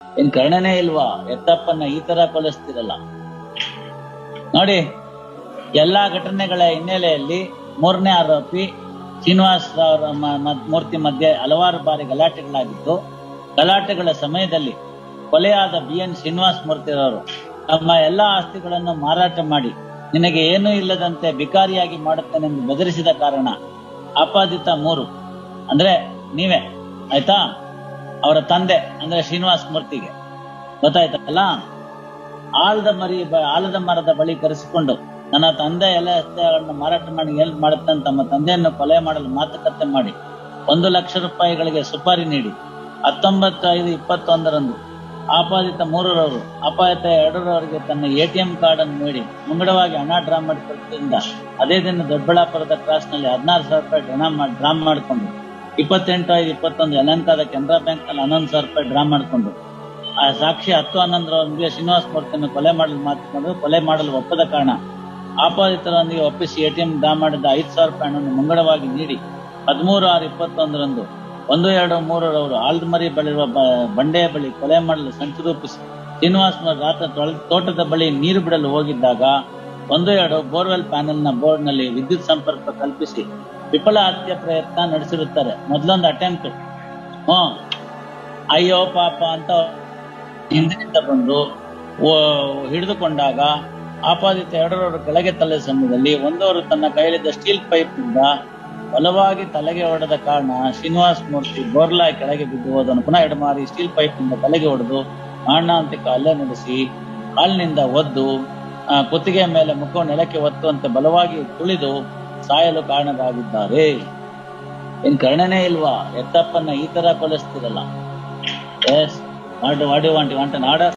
ಏನ್ ಕರ್ಣನೇ ಇಲ್ವಾ? ಎತ್ತಪ್ಪನ್ನ ಈ ತರ ಕೊಲಿಸ್ತಿರಲ್ಲ ನೋಡಿ. ಎಲ್ಲಾ ಘಟನೆಗಳ ಹಿನ್ನೆಲೆಯಲ್ಲಿ ಮೂರನೇ ಆರೋಪಿ ಶ್ರೀನಿವಾಸ್ ಅವರ ಮೂರ್ತಿ ಮಧ್ಯೆ ಹಲವಾರು ಬಾರಿ ಗಲಾಟೆಗಳಾಗಿದ್ದು, ಗಲಾಟೆಗಳ ಸಮಯದಲ್ಲಿ ಕೊಲೆಯಾದ BN ಶ್ರೀನಿವಾಸ್ ಮೂರ್ತಿರವರು ತಮ್ಮ ಎಲ್ಲಾ ಆಸ್ತಿಗಳನ್ನು ಮಾರಾಟ ಮಾಡಿ ನಿನಗೆ ಏನೂ ಇಲ್ಲದಂತೆ ಬಿಕಾರಿಯಾಗಿ ಮಾಡುತ್ತೇನೆಂದು ಬೆದರಿಸಿದ ಕಾರಣ ಆಪಾದಿತ 3 ಅಂದ್ರೆ ನೀವೇ ಆಯ್ತಾ, ಅವರ ತಂದೆ ಅಂದ್ರೆ ಶ್ರೀನಿವಾಸ್ ಮೂರ್ತಿಗೆ ಗೊತ್ತಾಯ್ತಲ್ಲ, ಆಲದ ಮರದ ಬಳಿ ಕರೆಸಿಕೊಂಡು ನನ್ನ ತಂದೆ ಎಲ್ಲ ಆಸ್ತಿಗಳನ್ನು ಮಾರಾಟ ಮಾಡಿ ಹೆಲ್ಪ್ ಮಾಡುತ್ತಾನೆ ತಮ್ಮ ತಂದೆಯನ್ನು ಕೊಲೆ ಮಾಡಲು ಮಾತುಕತೆ ಮಾಡಿ 1 ಲಕ್ಷ ರೂಪಾಯಿಗಳಿಗೆ ಸುಪಾರಿ ನೀಡಿ 19/5/21 ಆಪಾದಿತ 3ರವರು ಆಪಾದಿತ 2ರವರಿಗೆ ತನ್ನ ATM ಕಾರ್ಡ್ ಅನ್ನು ನೀಡಿ ಮುಂಗಡವಾಗಿ ಹಣ ಡ್ರಾ ಮಾಡಿಕೊಟ್ಟಿದ್ದರಿಂದ ಅದೇ ದಿನ ದೊಡ್ಡಬಳ್ಳಾಪುರದ ಕ್ರಾಸ್ ನಲ್ಲಿ 16,000 ರೂಪಾಯಿ ಡ್ರಾ ಮಾಡಿಕೊಂಡು 28/5/21 ಯಲಹಂಕದ ಕೆನರಾ ಬ್ಯಾಂಕ್ ನಲ್ಲಿ 11,000 ರೂಪಾಯಿ ಡ್ರಾ ಮಾಡಿಕೊಂಡು ಆ ಸಾಕ್ಷಿ 10/11 ಶ್ರೀನಿವಾಸ್ ಮೂರ್ತಿಯನ್ನು ಕೊಲೆ ಮಾಡಲು ಒಪ್ಪದ ಕಾರಣ ಆಪಾದಿತರೊಂದಿಗೆ ಒಪ್ಪಿಸಿ ATM ಡ್ರಾ ಮಾಡಿದ 5,000 ರೂಪಾಯಿಯನ್ನು ಮುಂಗಡವಾಗಿ ನೀಡಿ 13/6/21 1-2-3ರವರು ಆಲ್ದಮರಿ ಬಳಿರುವ ಬಂಡೆಯ ಬಳಿ ಕೊಲೆ ಮಾಡಲು ಸಂಚು ರೂಪಿಸಿ ಶ್ರೀನಿವಾಸ್ ರಾತ್ರಿ ತೋಟದ ಬಳಿ ನೀರು ಬಿಡಲು ಹೋಗಿದ್ದಾಗ 1-2 ಬೋರ್ವೆಲ್ ಪ್ಯಾನೆಲ್ ನ ಬೋರ್ಡ್ ನಲ್ಲಿ ವಿದ್ಯುತ್ ಸಂಪರ್ಕ ಕಲ್ಪಿಸಿ ವಿಫಲ ಹತ್ಯೆ ಪ್ರಯತ್ನ ನಡೆಸಿರುತ್ತಾರೆ. ಮೊದಲೊಂದು ಅಟೆಂಪ್ಟ್ ಅಯ್ಯೋ ಪಾಪ ಅಂತ ಹಿಂದಿನಿಂದ ಬಂದು ಹಿಡಿದುಕೊಂಡಾಗ ಆಪಾದಿತ 2ರವರು ಕೆಳಗೆ ತಲೆ ಸಮಯದಲ್ಲಿ 1ಅವರು ತನ್ನ ಕೈಯಲ್ಲಿದ್ದ ಸ್ಟೀಲ್ ಪೈಪ್ ನಿಂದ ಬಲವಾಗಿ ತಲೆಗೆ ಹೊಡೆದ ಕಾರಣ ಶ್ರೀನಿವಾಸ್ ಮೂರ್ತಿ ಬೋರ್ಲಾ ಕೆಳಗೆ ಬಿದ್ದು ಹೋದನು. ಪುನಃ ಎಡಮಾರಿ ಸ್ಟೀಲ್ ಪೈಪ್ ನಿಂದ ತಲೆಗೆ ಹೊಡೆದು ಮಾರಣಾಂತಿಕ ಹಲ್ಲೆ ನಡೆಸಿ ಕಾಲಿನಿಂದ ಒದ್ದು ಕುತ್ತಿಗೆ ಮೇಲೆ ಮುಖವು ನೆಲಕ್ಕೆ ಒತ್ತುವಂತೆ ಬಲವಾಗಿ ತುಳಿದು ಸಾಯಲು ಕಾರಣರಾಗಿದ್ದಾರೆ. ಏನ್ ಕರ್ಣನೇ ಇಲ್ವಾ? ಎತ್ತಪ್ಪನ್ನ ಈ ತರ ಕೊಲಿಸ್ತಿರಲ್ಲ. Yes what you want order?